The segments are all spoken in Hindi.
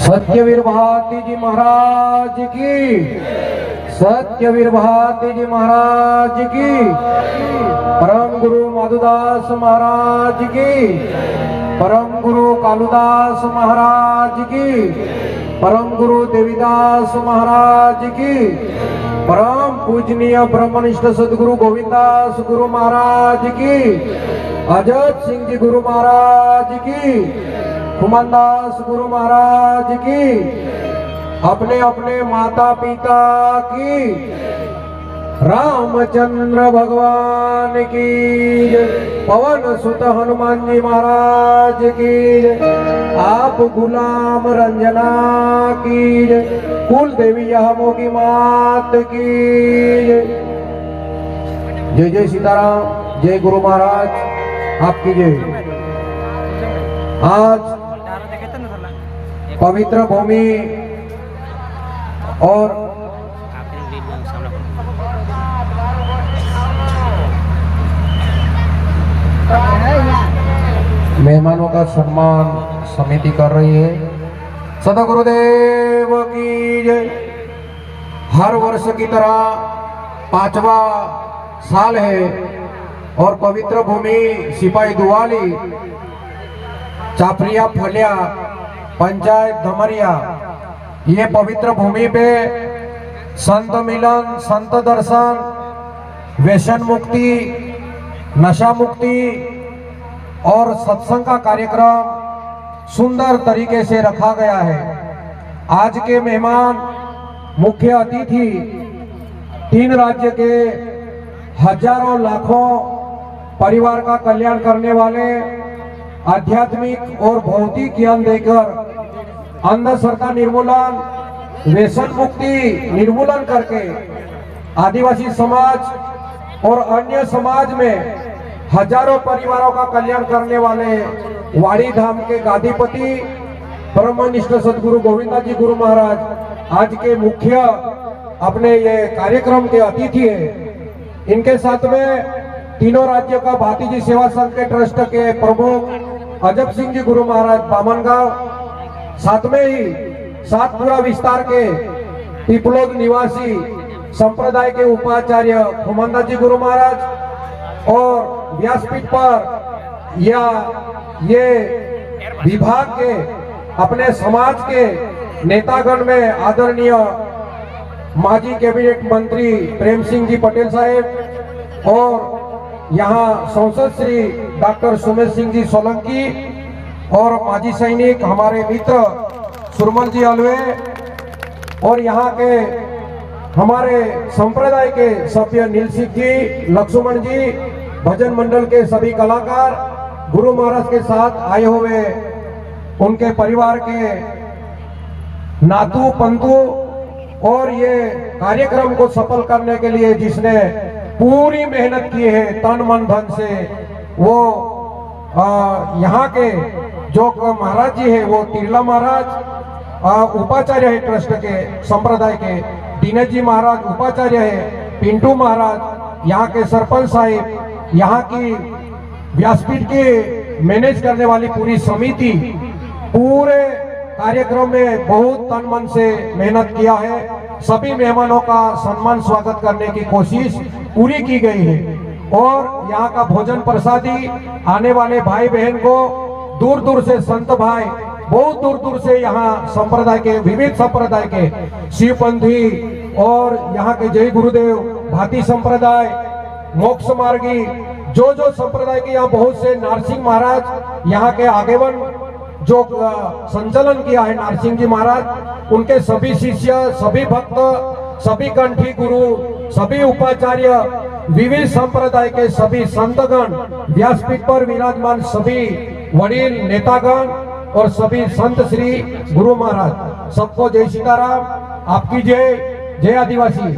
सत्यवीर भारती जी महाराज की, सत्यवीर भारती जी महाराज की, परम गुरु माधुदास महाराज की, परम गुरु कालुदास महाराज की, परम गुरु देवीदास महाराज की, परम पूजनीय ब्रह्मनिष्ठ सदगुरु गोविंदास गुरु महाराज की, अजत सिंह जी गुरु महाराज की, खुमानदास गुरु महाराज की, अपने अपने माता पिता की, रामचंद्र भगवान की, पवन सुत हनुमान जी महाराज की, आप गुलाम रंजना की, कुल देवी यमोगी मात की। जय जय सीताराम, जय गुरु महाराज आपकी जय। आज पवित्र भूमि और मेहमानों का सम्मान समिति कर रही है। सदगुरुदेव की जय। हर वर्ष की तरह 5वां साल है और पवित्र भूमि सिपाही दुआली चापरिया फलिया पंचायत धमरिया, ये पवित्र भूमि पे संत मिलन, संत दर्शन, व्यसन मुक्ति, नशा मुक्ति और सत्संग का कार्यक्रम सुंदर तरीके से रखा गया है। आज के मेहमान मुख्य अतिथि 3 राज्य के हजारों लाखों परिवार का कल्याण करने वाले, आध्यात्मिक और भौतिक ज्ञान देकर अंधश्रद्धा निर्मूलन, व्यसन मुक्ति निर्मूलन करके आदिवासी समाज और अन्य समाज में हजारों परिवारों का कल्याण करने वाले वाड़ी धाम के गादीपति ब्रह्मनिष्ठ सदगुरु गोविंदा जी गुरु महाराज आज के मुख्य अपने ये कार्यक्रम के अतिथि हैं। इनके साथ में तीनों राज्यों का भाती जी सेवा संघ के ट्रस्ट के प्रमुख अजब सिंह जी गुरु महाराज बामनगांव, साथ में ही सातपुरा विस्तार के पिपलोद निवासी संप्रदाय के उपाचार्य खुमानदास जी गुरु महाराज और व्यासपीठ पर या ये विभाग के अपने समाज के नेतागण में आदरणीय माजी कैबिनेट मंत्री प्रेम सिंह जी पटेल साहेब और यहाँ सांसद श्री डॉक्टर सुमेश सिंह जी सोलंकी और माजी सैनिक हमारे मित्र सुरमल जी अलवे और यहाँ के हमारे संप्रदाय के सभ्य नीलसिंह जी, लक्ष्मण जी, भजन मंडल के सभी कलाकार, गुरु महाराज के साथ आए हुए उनके परिवार के नातू पंतु और ये कार्यक्रम को सफल करने के लिए जिसने पूरी मेहनत की है तन मन धन से, वो यहाँ के जो महाराज जी है वो तिरला महाराज उपाचार्य है ट्रस्ट के संप्रदाय के, दिनेश जी महाराज उपाचार्य है, पिंटू महाराज यहाँ के सरपंच साहिब, यहाँ की व्यासपीठ के मैनेज करने वाली पूरी समिति पूरे कार्यक्रम में बहुत तन मन से मेहनत किया है। सभी मेहमानों का सम्मान स्वागत करने की कोशिश पूरी की गई है और यहाँ का भोजन प्रसादी आने वाले भाई बहन को दूर दूर से संत भाई बहुत दूर दूर से यहाँ संप्रदाय के विविध संप्रदाय के शिवपंथी और यहाँ के जय गुरुदेव भाती संप्रदाय, मोक्ष मार्गी, जो संप्रदाय के यहाँ बहुत से नारसिंह महाराज यहाँ के आगेवन जो संचालन किया है नारसिंह जी महाराज, उनके सभी शिष्य, सभी भक्त, सभी कंठी गुरु, सभी उपाचार्य, विविध संप्रदाय के सभी संतगण, व्यासपीठ पर विराजमान सभी वडील नेतागण और सभी संत श्री गुरु महाराज, सबको जय सीताराम, आपकी जय, जय आदिवासी।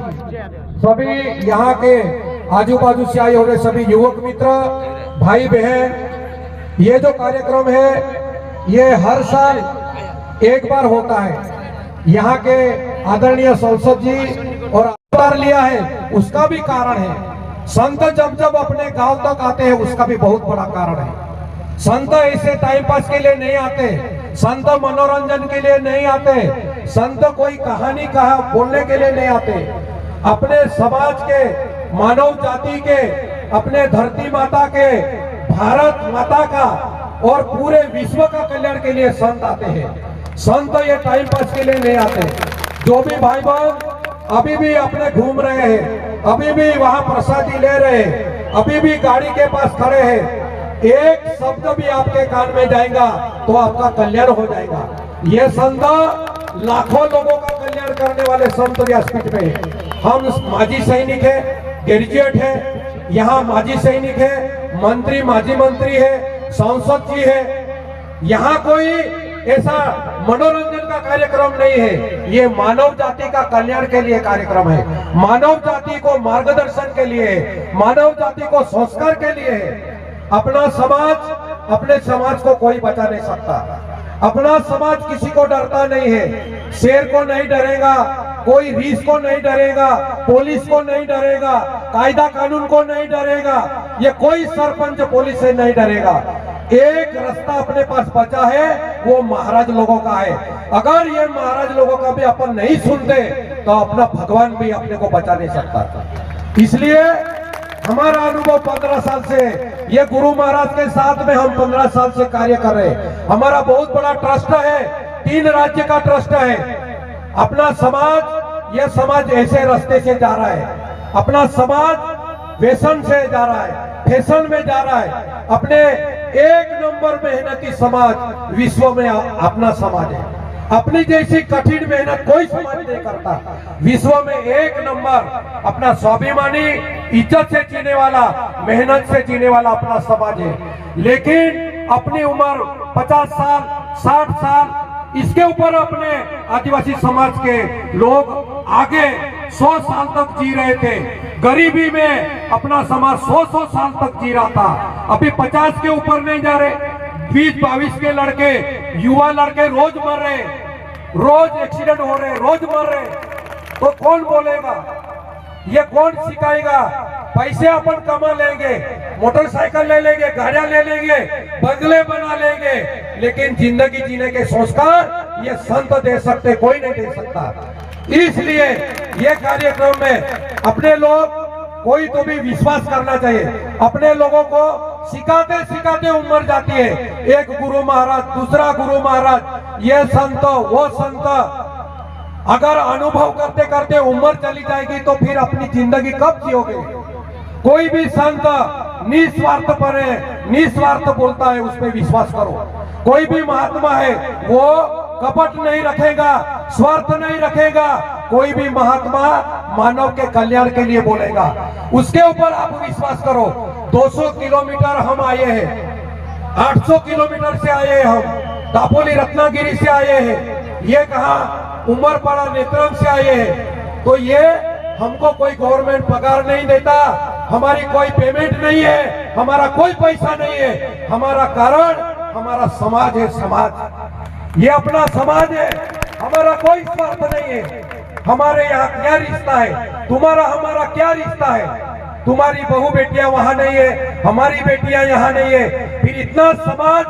सभी यहाँ के आजू बाजू से आए हुए सभी युवक मित्र, भाई बहन, ये जो कार्यक्रम है ये हर साल एक बार होता है। यहाँ के आदरणीय सांसद जी और अवतार लिया है उसका भी कारण है। संत जब जब अपने गांव तक आते हैं उसका भी बहुत बड़ा कारण है। संत ऐसे टाइम पास के लिए नहीं आते, संत मनोरंजन के लिए नहीं आते, संत कोई कहानी कहा बोलने के लिए नहीं आते। अपने समाज के, मानव जाति के, अपने धरती माता के, भारत माता का और पूरे विश्व का कल्याण के लिए संत आते हैं। संत ये टाइम पास के लिए नहीं आते। जो भी भाई बहन अभी भी अपने घूम रहे हैं, अभी भी वहां प्रसादी ले रहे हैं, अभी भी गाड़ी के पास खड़े हैं, एक शब्द भी आपके कान में जाएगा तो आपका कल्याण हो जाएगा। ये संत लाखों लोगों का कल्याण करने वाले संत व्यासपीठ पे हैं। हम माजी सैनिक है, ग्रेजुएट है, यहाँ माजी सैनिक है, मंत्री माजी मंत्री है, सांसद जी है। यहाँ कोई ऐसा मनोरंजन का कार्यक्रम नहीं है, ये मानव जाति का कल्याण के लिए कार्यक्रम है, मानव जाति को मार्गदर्शन के लिए है, मानव जाति को संस्कार के लिए है। अपना समाज, अपने समाज को कोई बचा नहीं सकता। अपना समाज किसी को डरता नहीं है, शेर को नहीं डरेगा, कोई रीछ को नहीं डरेगा, पुलिस को नहीं डरेगा, कायदा कानून को नहीं डरेगा, ये कोई सरपंच पुलिस से नहीं डरेगा। एक रास्ता अपने पास बचा है, वो महाराज लोगों का है। अगर ये महाराज लोगों का भी अपन नहीं सुनते तो अपना भगवान भी अपने को बचा नहीं सकता। इसलिए हमारा अनुभव 15 साल से, ये गुरु महाराज के साथ में हम 15 साल से कार्य कर रहे हैं। हमारा बहुत बड़ा ट्रस्ट है, 3 राज्य का ट्रस्ट है। अपना समाज, यह समाज ऐसे रास्ते से जा रहा है, अपना समाज व्यसन से जा रहा है, फैशन में जा रहा है। अपने एक नंबर मेहनती समाज विश्व में अपना समाज है। अपनी जैसी कठिन मेहनत कोई समाज नहीं करता। विश्व में एक नंबर अपना स्वाभिमानी, इज्जत से जीने वाला, मेहनत से जीने वाला अपना समाज है। लेकिन अपनी उम्र 50 साल, 60 साल, इसके ऊपर अपने आदिवासी समाज के लोग आगे 100 साल तक जी रहे थे। गरीबी में अपना समाज 100 साल तक जी रहा था। अभी 50 के ऊपर नहीं जा रहे। 20-22 के लड़के, युवा लड़के रोज मर रहे, रोज एक्सीडेंट हो रहे, रोज मर रहे। तो कौन बोलेगा, ये कौन सिखाएगा? पैसे अपन कमा लेंगे, मोटरसाइकिल ले लेंगे, गाड़ियां ले लेंगे, बंगले बना लेंगे, लेकिन जिंदगी जीने के संस्कार ये संत दे सकते, कोई नहीं दे सकता। इसलिए ये कार्यक्रम में अपने लोग, कोई तो भी विश्वास करना चाहिए। अपने लोगों को सिखाते सिखाते उम्र जाती है। एक गुरु महाराज, दूसरा गुरु महाराज, ये संत, वो संत, अगर अनुभव करते करते उम्र चली जाएगी तो फिर अपनी जिंदगी कब जियोगे? कोई भी संत निस्वार्थ पर है, निस्वार्थ बोलता है, उस पर विश्वास करो। कोई भी महात्मा है वो कपट नहीं रखेगा, स्वार्थ नहीं रखेगा। कोई भी महात्मा मानव के कल्याण के लिए बोलेगा, उसके ऊपर आप विश्वास करो। 200 किलोमीटर हम आए हैं, 800 किलोमीटर से आए हैं हम, दापोली रत्नागिरी से आए हैं, ये कहा उमरपाड़ा नेत्रम से आए हैं। तो ये हमको कोई गवर्नमेंट पगार नहीं देता, हमारी कोई पेमेंट नहीं है, हमारा कोई पैसा नहीं है। हमारा कारण हमारा समाज है, समाज, ये अपना समाज है, हमारा कोई स्वार्थ नहीं है। हमारे यहाँ क्या रिश्ता है, तुम्हारा हमारा क्या रिश्ता है? तुम्हारी बहू बेटियां वहां नहीं है, हमारी बेटियां यहाँ नहीं है। फिर इतना समाज,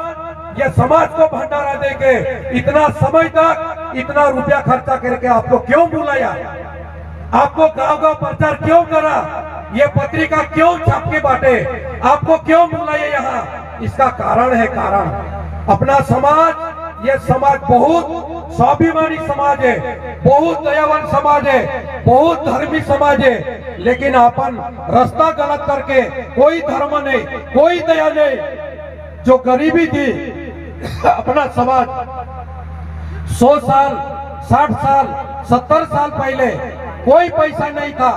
ये समाज को भंडारा देके इतना समय तक इतना रुपया खर्चा करके आपको क्यों बुलाया? आपको गांव-गांव प्रचार क्यों करा? ये पत्रिका क्यों छाप के बांटे? आपको क्यों बुलाया यहाँ? इसका कारण है, कारण अपना समाज। ये समाज बहुत स्वाभिमानी समाज है, बहुत दयावान समाज है, बहुत धर्मी समाज है। लेकिन अपन रास्ता गलत करके, कोई धर्म नहीं, कोई दया नहीं, जो गरीबी थी अपना समाज 100 साल, 60 साल, 70 साल पहले कोई पैसा नहीं था,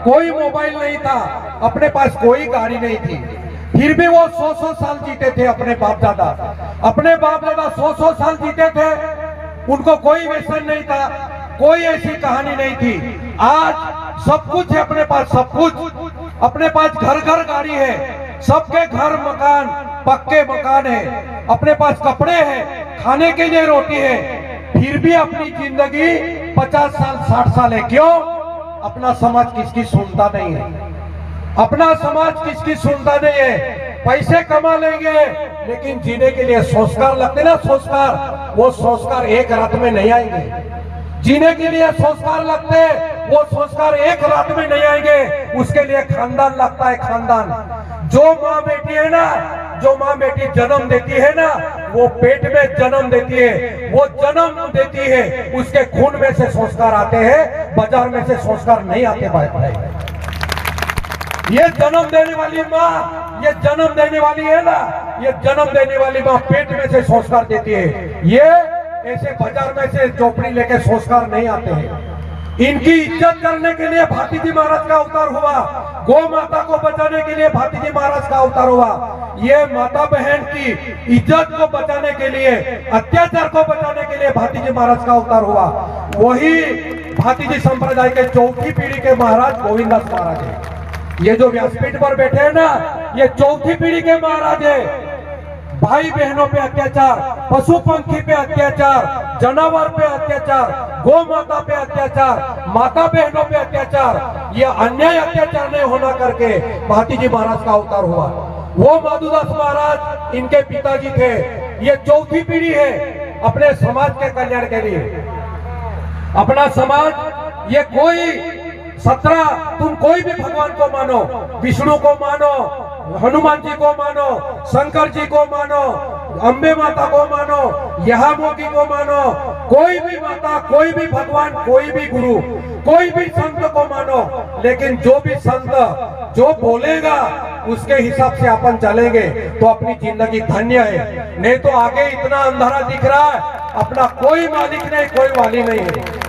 कोई मोबाइल नहीं था, अपने पास कोई गाड़ी नहीं थी, फिर भी वो 100 साल जीते थे। अपने बाप दादा 100 साल जीते थे, उनको कोई व्यसन नहीं था, कोई ऐसी कहानी नहीं थी। आज सब कुछ है अपने पास, सब कुछ अपने पास, घर घर गाड़ी है, सबके घर मकान, पक्के मकान है, अपने पास कपड़े हैं, खाने के लिए रोटी है, फिर भी अपनी जिंदगी 50 साल 60 साल है। क्यों? अपना समाज किसकी सुनता नहीं है, अपना समाज किसकी सुनता नहीं है। पैसे कमा लेंगे, लेकिन जीने के लिए संस्कार लगते ना, संस्कार, वो संस्कार एक रात में नहीं आएंगे। जीने के लिए संस्कार लगते, वो संस्कार एक रात में नहीं आएंगे। उसके लिए खानदान लगता है, खानदान। जो माँ बेटी है ना, जो माँ बेटी जन्म देती है ना, वो पेट में जन्म देती है, वो जन्म देती है, उसके खून में से संस्कार आते हैं, बाजार में से संस्कार नहीं आते भाई। ये जन्म देने वाली माँ, ये जन्म देने वाली है ना, ये जन्म देने वाली माँ पेट में से संस्कार देती है। ये ऐसे बाजार में से चौपड़ी लेके संस्कार नहीं आते हैं। इनकी इज्जत करने के लिए भारती जी महाराज का अवतार हुआ, गौ माता को बचाने के लिए भारती जी महाराज का अवतार हुआ। ये माता बहन की इज्जत को बचाने के लिए, अत्याचार को बचाने के लिए भारती जी महाराज का अवतार हुआ। वही भारती जी संप्रदाय के चौथी पीढ़ी के महाराज गोविंदास महाराज है। ये जो व्यासपीठ पर बैठे हैं ना, ये चौथी पीढ़ी के महाराज है। भाई बहनों पे अत्याचार, पशु पंखी पे अत्याचार, जानवर पे अत्याचार, गौ माता पे अत्याचार, माता बहनों पे अत्याचार, ये अन्याय अत्याचार नहीं होना करके भारती जी महाराज का अवतार हुआ। वो माधुदास महाराज इनके पिताजी थे। ये चौथी पीढ़ी है अपने समाज के कल्याण के लिए। अपना समाज, ये कोई 17, तुम कोई भी भगवान को मानो, विष्णु को मानो, हनुमान जी को मानो, शंकर जी को मानो, अम्बे माता को मानो, यहामोगी को मानो, कोई भी माता, कोई भी भगवान, कोई भी गुरु, कोई भी संत को मानो, लेकिन जो भी संत जो बोलेगा उसके हिसाब से अपन चलेंगे तो अपनी जिंदगी धन्य है। नहीं तो आगे इतना अंधारा दिख रहा है, अपना कोई मालिक नहीं, कोई वाली नहीं है,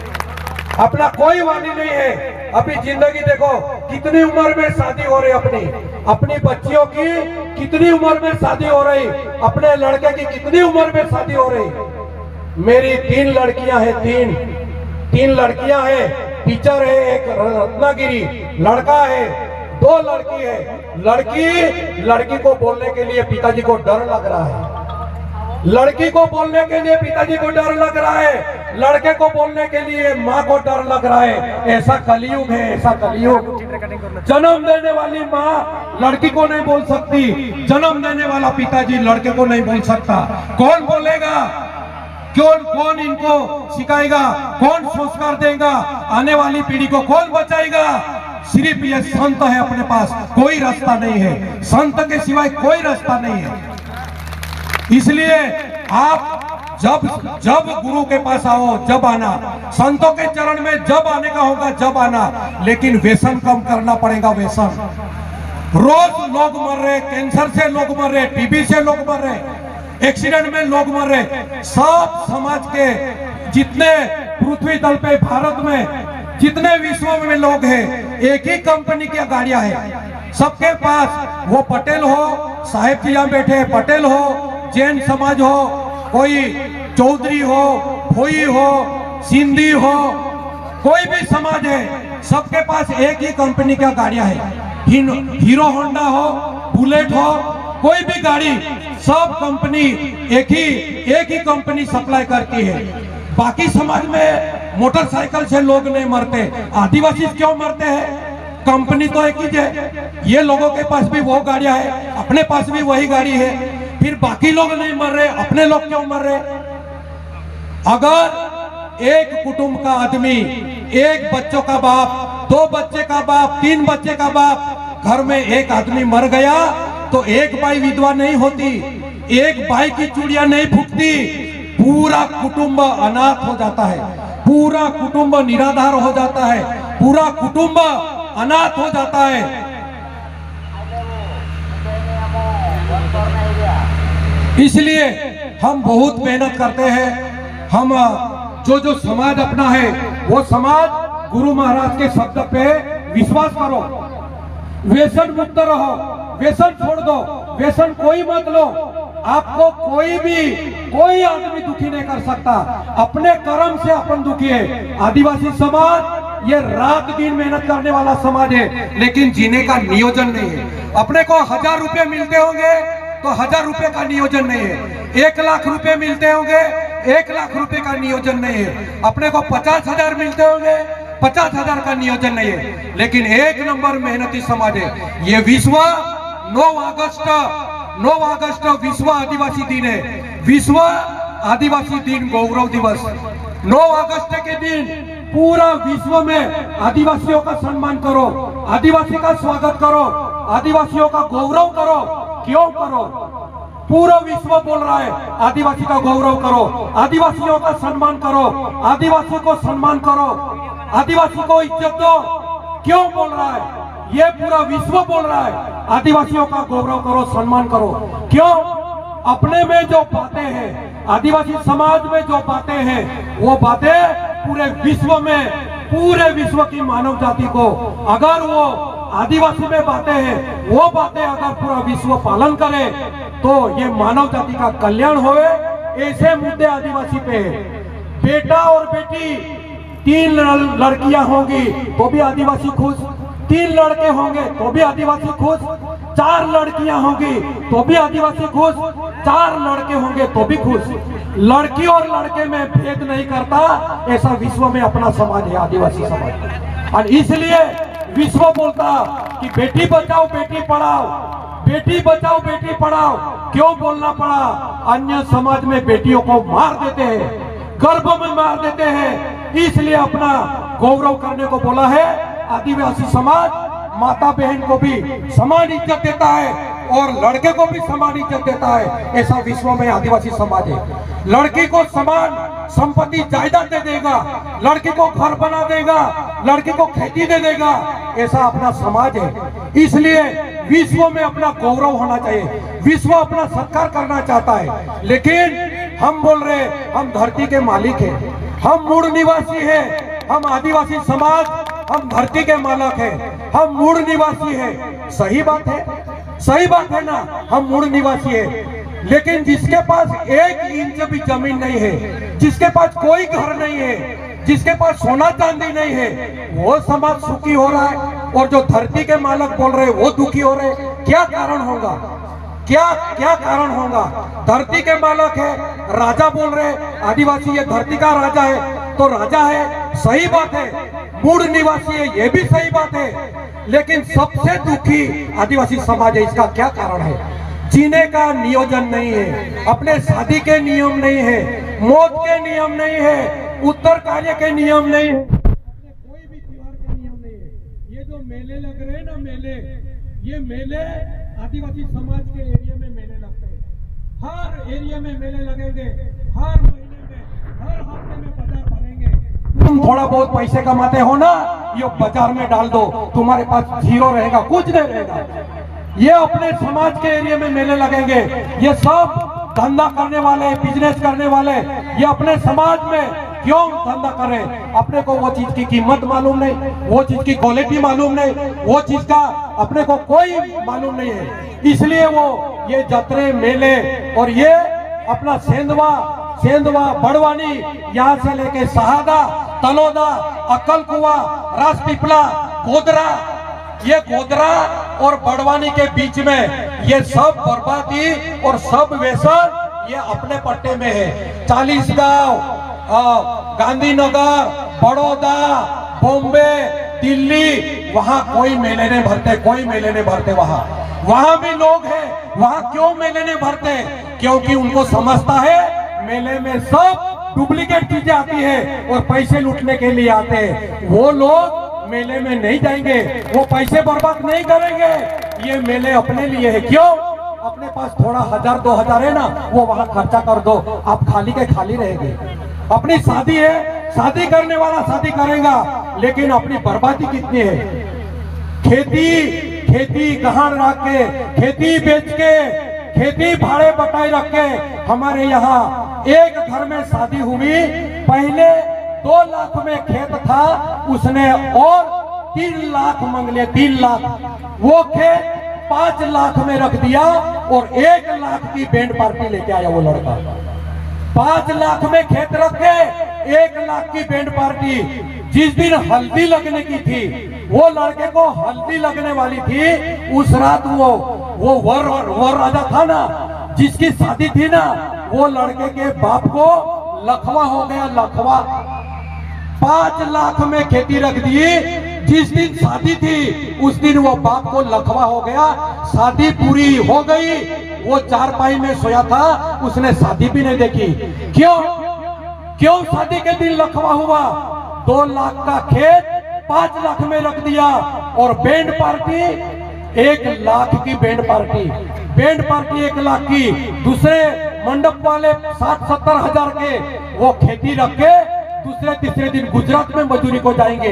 अपना कोई वाली नहीं है। अपनी जिंदगी देखो, कितनी उम्र में शादी हो रही, अपनी बच्चियों की कितनी उम्र में शादी हो रही, अपने लड़के की कितनी उम्र में शादी हो रही। मेरी 3 लड़कियां हैं, तीन लड़कियां हैं, टीचर है, एक रत्नागिरी, लड़का है, 2 लड़की है। लड़की को बोलने के लिए पिताजी को डर लग रहा है, लड़की को बोलने के लिए पिताजी को डर लग रहा है, लड़के को बोलने के लिए माँ को डर लग रहा है। ऐसा कलयुग है, ऐसा कलयुग। जन्म देने वाली माँ लड़की को नहीं बोल सकती, जन्म देने वाला पिताजी लड़के को नहीं बोल सकता। कौन बोलेगा? कौन इनको सिखाएगा? कौन संस्कार देगा? आने वाली पीढ़ी को कौन बचाएगा? सिर्फ ये संत है, अपने पास कोई रास्ता नहीं है, संत के सिवाय कोई रास्ता नहीं है। इसलिए आप जब गुरु के पास आओ, जब आना, संतों के चरण में जब आने का होगा जब आना, लेकिन व्यसन कम करना पड़ेगा। व्यसन, रोज लोग मर रहे, कैंसर से लोग मर रहे, टीबी से लोग मर रहे, एक्सीडेंट में लोग मर रहे। सब समाज के जितने पृथ्वी तल पे, भारत में जितने विश्व में लोग हैं, एक ही कंपनी की गाड़ियां हैं सबके पास। वो पटेल हो, साहेब जी यहाँ बैठे पटेल हो, जैन समाज हो, कोई चौधरी हो, भोई हो, सिंधी हो, कोई भी समाज है, सबके पास एक ही कंपनी का गाड़ियां है। हीरो होंडा हो, बुलेट हो, कोई भी गाड़ी, सब कंपनी एक ही कंपनी सप्लाई करती है। बाकी समाज में मोटरसाइकिल से लोग नहीं मरते, आदिवासी क्यों मरते हैं? कंपनी तो एक ही है। ये लोगों के पास भी वो गाड़ियां है, अपने पास भी वही गाड़ी है, फिर बाकी लोग नहीं मर रहे, अपने लोग क्यों मर रहे? अगर एक कुटुंब का आदमी, एक बच्चों का बाप, 2 बच्चे का बाप, 3 बच्चे का बाप, घर में एक आदमी मर गया तो एक बाई विधवा नहीं होती, एक बाई की चूड़ियां नहीं फूटती, पूरा कुटुंब अनाथ हो जाता है, पूरा कुटुंब निराधार हो जाता है, पूरा कुटुंब अनाथ हो जाता है। इसलिए हम बहुत मेहनत करते हैं। हम जो समाज अपना है, वो समाज गुरु महाराज के शब्द पे विश्वास करो, व्यसन मुक्त रहो, व्यसन छोड़ दो, व्यसन कोई मत लो। आपको कोई आदमी दुखी नहीं कर सकता, अपने कर्म से अपन दुखी है। आदिवासी समाज ये रात दिन मेहनत करने वाला समाज है, लेकिन जीने का नियोजन नहीं है। अपने को 1000 रुपए मिलते होंगे तो 1000 रुपए का नियोजन नहीं है, 1 लाख रुपए मिलते होंगे, 1 लाख रुपए का नियोजन नहीं है। अपने को 50,000 मिलते होंगे, 50,000 का नियोजन नहीं है। लेकिन एक नंबर मेहनती समाज है। ये विश्व 9 ऑगस्ट विश्व आदिवासी दिन है। विश्व आदिवासी दिन गौरव दिवस 9 अगस्त के दिन पूरा विश्व में आदिवासियों का सम्मान करो, आदिवासी का स्वागत करो, आदिवासियों का गौरव करो। क्यों करो? पूरा विश्व बोल रहा है आदिवासी का गौरव करो, आदिवासियों का सम्मान करो, आदिवासी को सम्मान करो, आदिवासी को इज्जत दो। क्यों बोल रहा है? ये पूरा विश्व बोल रहा है आदिवासियों का गौरव करो, सम्मान करो। क्यों? अपने में जो बातें हैं, आदिवासी समाज में जो बातें हैं, वो बातें पूरे विश्व की मानव जाति को, अगर वो आदिवासी में बातें हैं, वो बातें अगर पूरा विश्व पालन करे तो ये मानव जाति का कल्याण होवे। ऐसे मुद्दे आदिवासी पे है। बेटा और बेटी 3 लड़कियां होंगी तो भी आदिवासी खुश, 3 लड़के होंगे तो भी आदिवासी खुश, 4 लड़कियां होंगी तो भी आदिवासी खुश, 4 लड़के होंगे तो भी खुश। लड़की और लड़के में भेद नहीं करता, ऐसा विश्व में अपना समाज है आदिवासी समाज। और इसलिए विश्व बोलता कि बेटी बचाओ बेटी पढ़ाओ, बेटी बचाओ बेटी पढ़ाओ। क्यों बोलना पड़ा? अन्य समाज में बेटियों को मार देते हैं, गर्भ में मार देते हैं, इसलिए अपना गौरव करने को बोला है। आदिवासी समाज माता बहन को भी समान इज्जत देता है और लड़के को भी समान इज्जत देता है। ऐसा विश्व में आदिवासी समाज है। लड़की को समान संपत्ति जायदाद दे देगा, लड़की को घर बना देगा, लड़की को खेती दे देगा, ऐसा अपना समाज है। इसलिए विश्व में अपना गौरव होना चाहिए, विश्व अपना सत्कार करना चाहता है। लेकिन हम बोल रहे हम धरती के मालिक हैं, हम मूल निवासी हैं, हम आदिवासी समाज, हम धरती के मालक हैं, हम मूल निवासी हैं। सही बात है, सही बात है ना, हम मूल निवासी हैं। लेकिन जिसके पास 1 इंच भी जमीन नहीं है, जिसके पास कोई घर नहीं है, जिसके पास सोना चांदी नहीं है, वो समाज सुखी हो रहा है और जो धरती के मालक बोल रहे हैं वो दुखी हो रहे हैं। क्या कारण होगा? क्या कारण होगा? धरती के मालक है, राजा बोल रहे आदिवासी ये धरती का राजा है, तो राजा है, सही बात है। मूल निवासी है, ये भी सही बात है। लेकिन सबसे दुखी आदिवासी समाज है। इसका क्या कारण है? जीने का नियोजन नहीं है, अपने शादी के नियम नहीं है, मौत के नियम नहीं है, उत्तर कार्य के नियम नहीं है, कोई भी त्योहार के नियम नहीं है। ये जो मेले लग रहे हैं ना, ये मेले आदिवासी समाज के एरिया में मेले लगते हैं। हर एरिया में मेले लगेंगे, हर महीने में, हर हफ्ते में बाजार भरेंगे। तुम थोड़ा बहुत पैसे कमाते हो ना, ये बाजार में डाल दो, तुम्हारे पास जीरो रहेगा, कुछ नहीं रहेगा। ये अपने समाज के एरिया में मेले लगेंगे। ये सब धंधा करने वाले, बिजनेस करने वाले, ये अपने समाज में क्यों धंधा करें? अपने को वो चीज की कीमत मालूम नहीं, वो चीज की क्वालिटी मालूम नहीं, वो चीज का अपने को कोई मालूम नहीं है। इसलिए वो ये जत्रे मेले और ये अपना सेंधवा बड़वानी, यहाँ से लेके शहादा, तलोदा, अक्कलकुआ, राजपीपला, गोदरा, ये गोदरा और बड़वानी के बीच में ये सब बर्बादी और सब व्यसन ये अपने पट्टे में है। 40 गांव, गांधीनगर, बड़ौदा, बॉम्बे, दिल्ली, वहां कोई मेले नहीं भरते, कोई मेले नहीं भरते। वहां भी लोग हैं, वहां क्यों मेले नहीं भरते? क्योंकि उनको समझता है मेले में सब डुप्लीकेट चीजें आती है और पैसे लूटने के लिए आते हैं। वो लोग मेले में नहीं जाएंगे, वो पैसे बर्बाद नहीं करेंगे। ये मेले अपने लिए है। क्यों? अपने पास थोड़ा 1000-2000 है ना, वो वहां खर्चा कर दो, आप खाली के खाली रहेंगे। अपनी शादी है, शादी करने वाला शादी करेगा, लेकिन अपनी बर्बादी कितनी है? खेती गहाण रख के, खेती बेच के, खेती भाड़े बटाई रख के। हमारे यहाँ एक घर में शादी हुई, पहले 2 लाख में खेत था, उसने और 3 लाख मांग लिया, 3 लाख। वो खेत 5 लाख में रख दिया और 1 लाख की बैंड पार्टी लेके आया वो लड़का। 5 लाख में खेत रख के 1 लाख की बैंड पार्टी। जिस दिन हल्दी लगने की थी, वो लड़के को हल्दी लगने वाली थी, उस रात वो वर राजा था ना, जिसकी शादी थी ना, वो लड़के के बाप को लखवा हो गया, लखवा। 5 लाख में खेती रख दी। जिस दिन शादी थी उस दिन वो बाप को लकवा हो गया, शादी पूरी हो गई, वो चारपाई में सोया था, उसने शादी भी नहीं देखी। क्यों शादी के दिन लकवा हुआ? 2 लाख का खेत 5 लाख में रख दिया, और बैंड पार्टी 1 लाख की बैंड पार्टी 1 लाख की, दूसरे मंडप वाले 60-70 हजार के वो खेती रख के दूसरे तीसरे दिन गुजरात में मजदूरी को जाएंगे।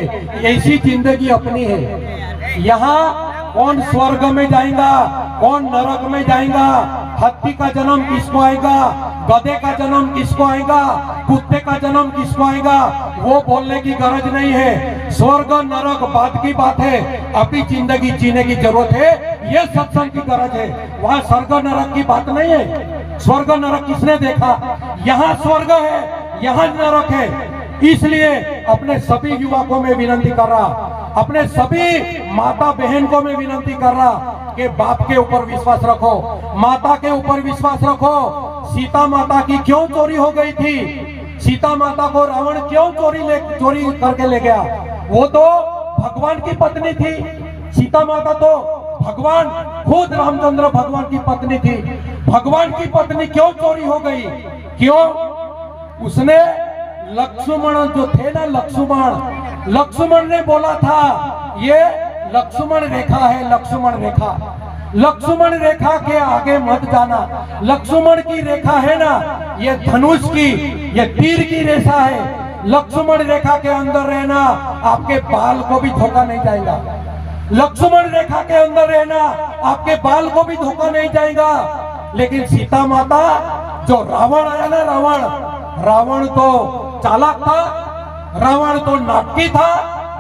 ऐसी जिंदगी अपनी है। यहाँ कौन स्वर्ग में जाएगा, कौन नरक में जाएगा, हत्ती का जन्म किसको आएगा, गधे का जन्म किसको आएगा, कुत्ते का जन्म किसको आएगा, वो बोलने की गरज नहीं है। स्वर्ग नरक बाद की बात है, अभी जिंदगी जीने की जरूरत है, ये सत्संग की गरज है। वहाँ स्वर्ग नरक की बात नहीं है। स्वर्ग नरक किसने देखा? यहाँ स्वर्ग है, यहाँ नरक है। इसलिए अपने सभी युवकों में विनती कर रहा, अपने सभी माता बहन को मैं विनती कर रहा कि बाप के ऊपर विश्वास रखो, माता के ऊपर विश्वास रखो। सीता माता की क्यों चोरी हो गई थी? सीता माता को रावण क्यों चोरी करके ले गया? वो तो भगवान की पत्नी थी। सीता माता तो भगवान खुद रामचंद्र भगवान की पत्नी थी। भगवान की पत्नी क्यों चोरी हो गई? क्यों? उसने लक्ष्मण जो थे ना, लक्ष्मण ने बोला था ये लक्ष्मण रेखा है, लक्ष्मण रेखा के आगे मत जाना। लक्ष्मण की रेखा है ना, ये धनुष की, ये तीर की रेखा है। लक्ष्मण रेखा के अंदर रहना, आपके बाल को भी धोखा नहीं जाएगा। लक्ष्मण रेखा के अंदर रहना, आपके बाल को भी धोखा नहीं जाएगा। लेकिन सीता माता, जो रावण आया ना, रावण तो चालाक था, रावण तो नाटकी था।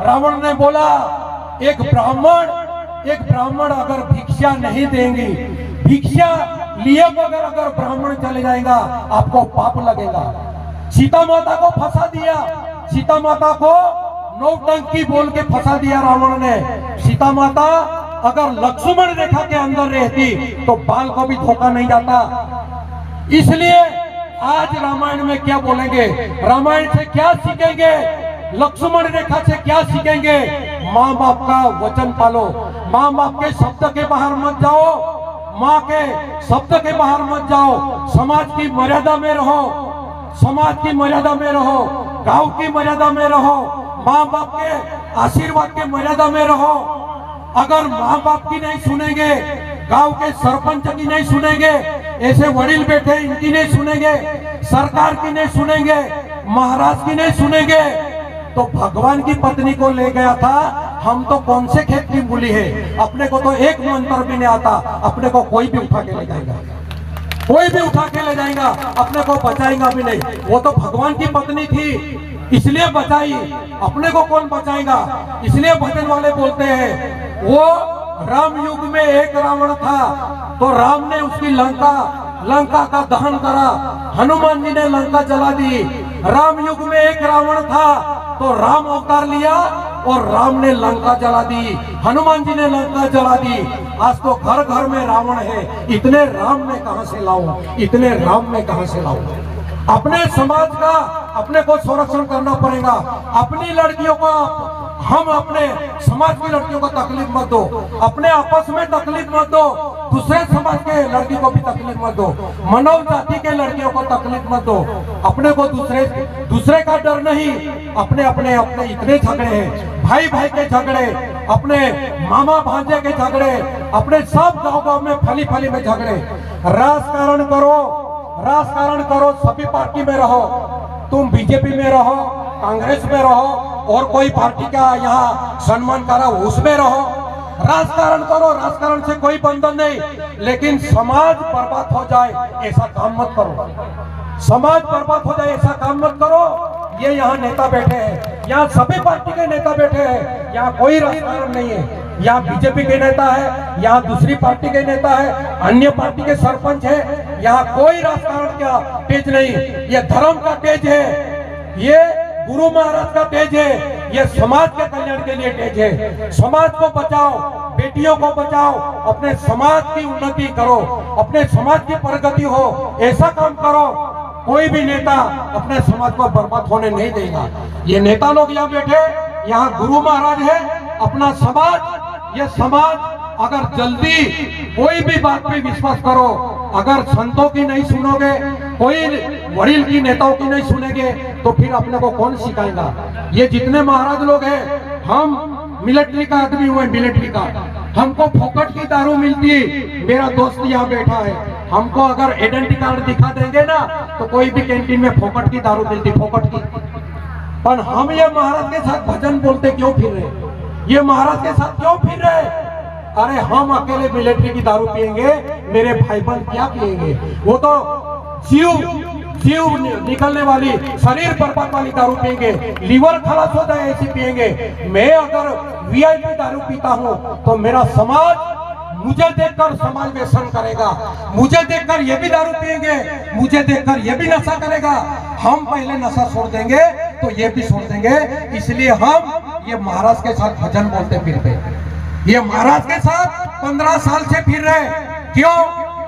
रावण ने बोला एक ब्राह्मण अगर भिक्षा नहीं देंगी, भिक्षा लिए बगैर अगर ब्राह्मण चले जाएगा, आपको पाप लगेगा। सीता माता को फंसा दिया, सीता माता को नौटंकी बोल के फंसा दिया रावण ने। सीता माता अगर लक्ष्मण रेखा के अंदर रहती तो बाल को भी धोखा नहीं जाता। इसलिए आज रामायण में क्या बोलेंगे, रामायण से क्या सीखेंगे, लक्ष्मण रेखा से क्या सीखेंगे? माँ बाप का वचन पालो, माँ बाप के शब्द के बाहर मत जाओ, माँ के शब्द के बाहर मत जाओ। समाज की मर्यादा में रहो, समाज की मर्यादा में रहो, गांव की मर्यादा में रहो, माँ बाप के आशीर्वाद के मर्यादा में रहो। अगर माँ बाप की नहीं सुनेंगे, गांव के सरपंच की नहीं सुनेंगे, ऐसे वडील बैठे इनकी नहीं सुनेंगे, सरकार की नहीं सुनेंगे, महाराज की नहीं सुनेंगे, तो भगवान की पत्नी को ले गया था। हम तो कौन से खेत की मूली है? अपने को तो एक मंत्र भी नहीं आता, अपने को कोई भी उठा के ले जाएगा, कोई भी उठा के ले जाएगा, अपने को बचाएगा भी नहीं। वो तो भगवान की पत्नी थी, इसलिए बचाई, अपने को कौन बचाएगा? इसलिए भजन वाले बोलते हैं, वो राम युग में एक रावण था तो राम ने उसकी लंका का दहन करा, हनुमान जी ने लंका जला दी। राम युग में एक रावण था तो राम अवतार लिया और राम ने लंका जला दी, हनुमान जी ने लंका जला दी। आज तो घर घर में रावण है, इतने राम में कहां से लाऊं, इतने राम में कहां से लाऊं? अपने समाज का अपने को संरक्षण करना पड़ेगा। अपनी लड़कियों को, हम अपने समाज की लड़कियों को तकलीफ मत दो, अपने आपस में तकलीफ मत दो, दूसरे समाज के लड़की को भी तकलीफ मत दो, मानव जाति के लड़कियों को तकलीफ मत दो। अपने को दूसरे का डर नहीं, अपने इतने झगड़े हैं, भाई भाई के झगड़े, अपने मामा भांजे के झगड़े, अपने सब गाँव में फली में झगड़े। राजकारण करो, सभी पार्टी में रहो, तुम बीजेपी में रहो, कांग्रेस में रहो, और कोई पार्टी का यहाँ सम्मान करो उसमें रहो। राजकारण करो, राजकारण से कोई बंधन नहीं, लेकिन समाज बर्बाद हो जाए ऐसा काम मत करो। समाज बर्बाद हो जाए ऐसा काम मत करो। ये यहाँ नेता बैठे हैं, यहाँ सभी पार्टी के नेता बैठे हैं, यहाँ कोई राजकारण नहीं है। यहाँ बीजेपी के नेता है, यहाँ दूसरी पार्टी के नेता है, अन्य पार्टी के सरपंच है। यहाँ कोई राजकारण का तेज नहीं, ये धर्म का तेज है, ये गुरु महाराज का तेज है, ये समाज के कल्याण के लिए तेज है। समाज को बचाओ, बेटियों को बचाओ, अपने समाज की उन्नति करो, अपने समाज की प्रगति हो, ऐसा काम करो। कोई भी नेता अपने समाज को बर्बाद होने नहीं देगा। ये नेता लोग यहाँ बैठे, यहाँ गुरु महाराज है, अपना समाज, ये समाज अगर जल्दी कोई भी बात पे विश्वास करो, अगर संतों की नहीं सुनोगे, कोई वडील की नेताओं की नहीं सुनेंगे, तो फिर अपने को कौन सिखाएगा। ये जितने महाराज लोग हैं, हम मिलिट्री का आदमी हुए, मिलिट्री का, हमको फोकट की दारू मिलती है। मेरा दोस्त यहाँ बैठा है, हमको अगर आइडेंटिटी कार्ड दिखा देंगे ना, तो कोई भी कैंटीन में फोकट की दारू मिलती, फोकट की। पर हम ये महाराज के साथ भजन बोलते क्यों फिर रहे, ये महाराज के साथ क्यों फिर रहे। अरे हम अकेले मिलिट्री की दारू पिएंगे, मेरे भाई बहन क्या पिएंगे। वो तो जीव निकलने वाली, शरीर बर्बाद वाली दारू पिएंगे, लीवर खलास होता है ऐसी पिएंगे। मैं अगर वीआईपी दारू पीता हूँ तो मेरा समाज मुझे देखकर समाज व्यसन करेगा, मुझे देखकर ये भी दारू पिएंगे, मुझे देखकर ये भी नशा करेगा। हम पहले नशा छोड़ देंगे तो ये भी छोड़ देंगे। इसलिए हम ये महाराज के साथ भजन बोलते फिरते, ये महाराज के साथ 15 साल से फिर रहे। क्यों?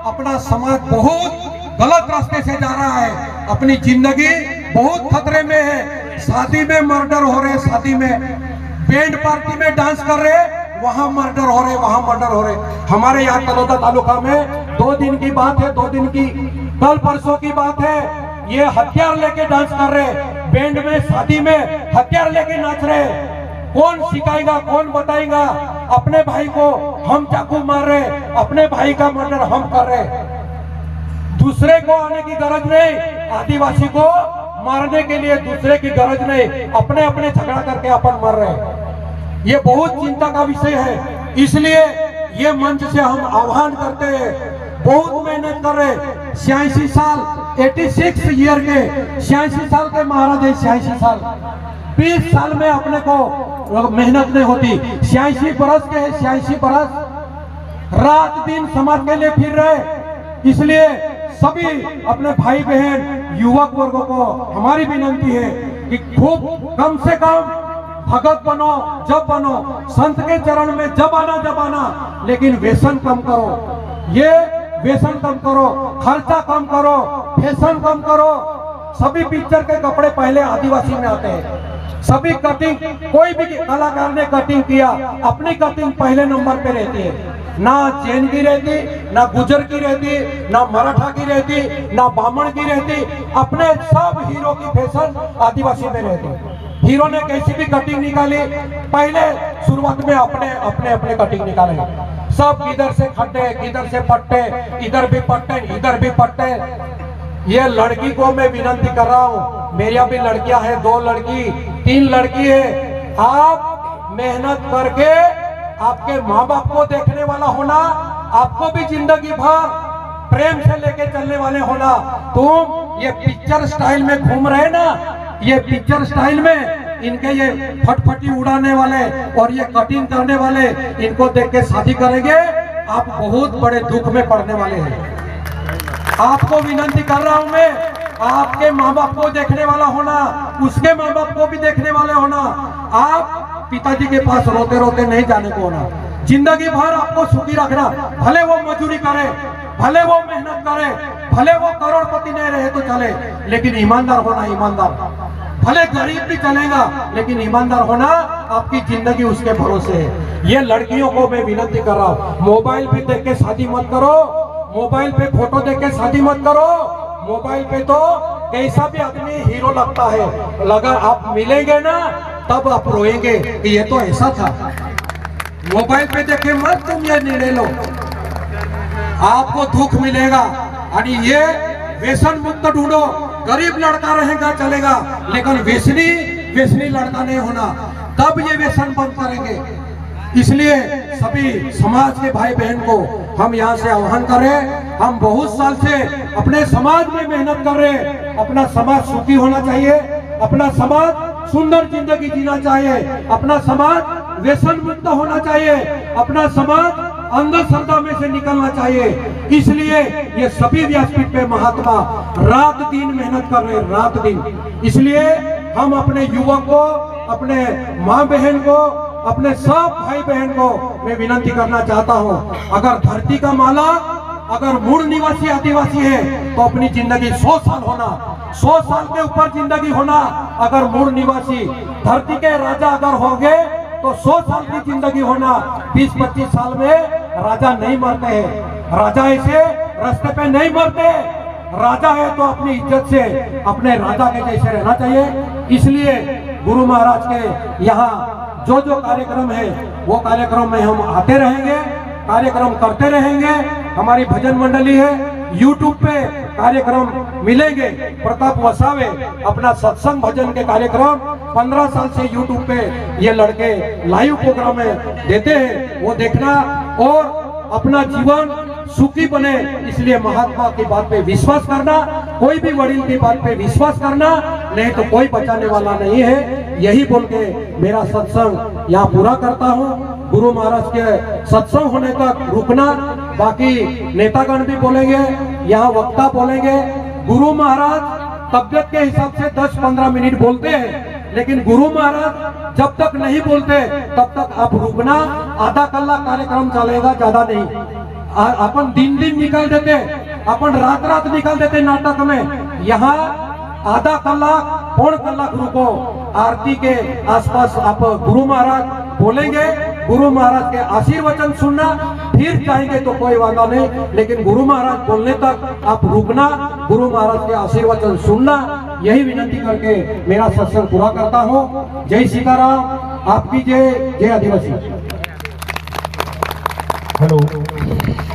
अपना समाज बहुत गलत रास्ते से जा रहा है, अपनी जिंदगी बहुत खतरे में है। शादी में मर्डर हो रहे, शादी में बैंड पार्टी में डांस कर रहे, वहां मर्डर हो रहे, वहां मर्डर हो रहे। हमारे यहाँ तलोदा तालुका में 2 दिन की बात है, 2 दिन की, कल परसों की बात है, ये हथियार लेके डांस कर रहे, बैंड में, शादी में हथियार लेके नाच रहे। कौन सिखाएगा, कौन बताएगा। अपने भाई को हम चाकू मार रहे, अपने भाई का मर्डर हम कर रहे। दूसरे को आने की गरज नहीं, आदिवासी को मारने के लिए दूसरे की गरज नहीं, अपने अपने झगड़ा करके अपन मर रहे। ये बहुत चिंता का विषय है। इसलिए ये मंच से हम आह्वान करते हैं, बहुत मेहनत कर रहे, 86 साल 86 ईयर के 86 साल के महाराज है, 86 साल, 20 साल में अपने को मेहनत नहीं होती। 86 बरस के है, 86 बरस रात दिन समाज के लिए फिर रहे। इसलिए सभी अपने भाई बहन युवक वर्गों को हमारी विनंती है कि खूब कम से कम भगत बनो, जब बनो, संत के चरण में जब आना, लेकिन व्यसन कम करो, ये व्यसन कम करो, खर्चा कम करो, फैशन कम करो। सभी पिक्चर के कपड़े पहले आदिवासी में आते हैं, सभी कटिंग, कोई भी कलाकार ने कटिंग किया, अपनी कटिंग पहले नंबर पे रहती है। ना जैन की रहती, ना गुजर की रहती, ना मराठा की रहती, ना ब्राह्मण की रहती, अपने सब हीरो की फैशन आदिवासी में रहती। हीरो ने कैसी भी कटिंग निकाली, पहले शुरुआत में अपने कटिंग निकाले। सब इधर से खड्डे, इधर से पट्टे, इधर भी पट्टे, इधर भी पट्टे। ये लड़की को मैं विनंती कर रहा हूँ, मेरिया भी लड़कियां हैं, 2 लड़की 3 लड़की है। आप मेहनत करके आपके माँ बाप को देखने वाला होना, आपको भी जिंदगी भर प्रेम से लेके चलने वाले होना। तुम ये पिक्चर स्टाइल में घूम रहे ना, ये पिक्चर स्टाइल में इनके ये फटफटी उड़ाने वाले और ये कटिंग करने वाले, इनको देख के शादी करेंगे, आप बहुत बड़े दुख में पड़ने वाले हैं। आपको विनंती कर रहा हूं मैं, आपके माँ बाप को देखने वाला होना, उसके माँ बाप को भी देखने वाले होना। आप पिताजी के पास रोते रोते नहीं जाने को होना, जिंदगी भर आपको सुखी रखना। भले वो मजदूरी करे, भले वो मेहनत करे, भले वो करोड़पति नहीं रहे तो चले, लेकिन ईमानदार होना, ईमानदार। भले गरीब भी चलेगा, लेकिन ईमानदार होना, आपकी जिंदगी उसके भरोसे है। ये लड़कियों को मैं विनती कर रहा हूँ, मोबाइल पे देख के शादी मत करो, मोबाइल पे फोटो देख के शादी मत करो। मोबाइल पे तो कैसा भी आदमी हीरो लगता है, अगर आप मिलेंगे ना तब आप रोएंगे कि ये तो ऐसा था। मोबाइल पे देखे मत तुम ये निर्णय लो, आपको दुख मिलेगा। और ये व्यसन मुक्त ढूंढो, गरीब लड़का रहेगा चलेगा, लेकिन व्यसनी लड़का नहीं होना, तब ये व्यसन बंद करेंगे। इसलिए सभी समाज के भाई बहन को हम यहाँ से आह्वान कर रहे हैं, हम बहुत साल से अपने समाज में मेहनत कर रहे हैं। अपना समाज सुखी होना चाहिए, अपना समाज सुंदर जिंदगी जीना चाहिए, अपना समाज व्यसन मुक्त होना चाहिए, अपना समाज अंधश्रद्धा में से निकलना चाहिए। इसलिए ये सभी व्यासपीठ पे महात्मा रात दिन मेहनत कर रहे हैं, रात दिन। इसलिए हम अपने युवक को, अपने माँ बहन को, अपने सब भाई बहन को मैं विनती करना चाहता हूँ, अगर धरती का मालिक, अगर मूल निवासी आदिवासी है तो अपनी जिंदगी 100 साल होना, 100 साल के ऊपर जिंदगी होना। अगर मूल निवासी धरती के राजा अगर होंगे तो 100 साल की जिंदगी होना, 20-25 साल में राजा नहीं मरते हैं। राजा ऐसे रास्ते पे नहीं मरते। राजा है तो अपनी इज्जत से अपने राजा के जैसे रहना चाहिए। इसलिए गुरु महाराज के यहाँ जो जो कार्यक्रम है वो कार्यक्रम में हम आते रहेंगे, कार्यक्रम करते रहेंगे। हमारी भजन मंडली है, YouTube पे कार्यक्रम मिलेंगे। प्रताप वसावे अपना सत्संग भजन के कार्यक्रम 15 साल से YouTube पे ये लड़के लाइव प्रोग्राम में देते हैं, वो देखना और अपना जीवन सुखी बने। इसलिए महात्मा की बात पे विश्वास करना, कोई भी वडील की बात पे विश्वास करना, नहीं तो कोई बचाने वाला नहीं है। यही बोल के मेरा सत्संग यहाँ पूरा करता हूँ। गुरु महाराज के सत्संग होने तक रुकना, बाकी नेतागण भी बोलेंगे, यहाँ वक्ता बोलेंगे। गुरु महाराज तबियत के हिसाब से 10-15 मिनट बोलते हैं, लेकिन गुरु महाराज जब तक नहीं बोलते तब तक आप रुकना। आधा कलाक कार्यक्रम चलेगा, ज्यादा नहीं। अपन दिन निकाल देते, अपन रात निकाल देते नाटक में। यहाँ आधा कलाक, पौन कलाक रुको। आरती के आसपास आप गुरु महाराज बोलेंगे, गुरु महाराज के आशीर्वचन सुनना, फिर चाहेंगे तो कोई वादा नहीं, लेकिन गुरु महाराज बोलने तक आप रुकना, गुरु महाराज के आशीर्वचन सुनना। यही विनती करके मेरा सत्संग पूरा करता हूँ। जय सीताराम, आपकी जय, जय आदिवासी। हेलो।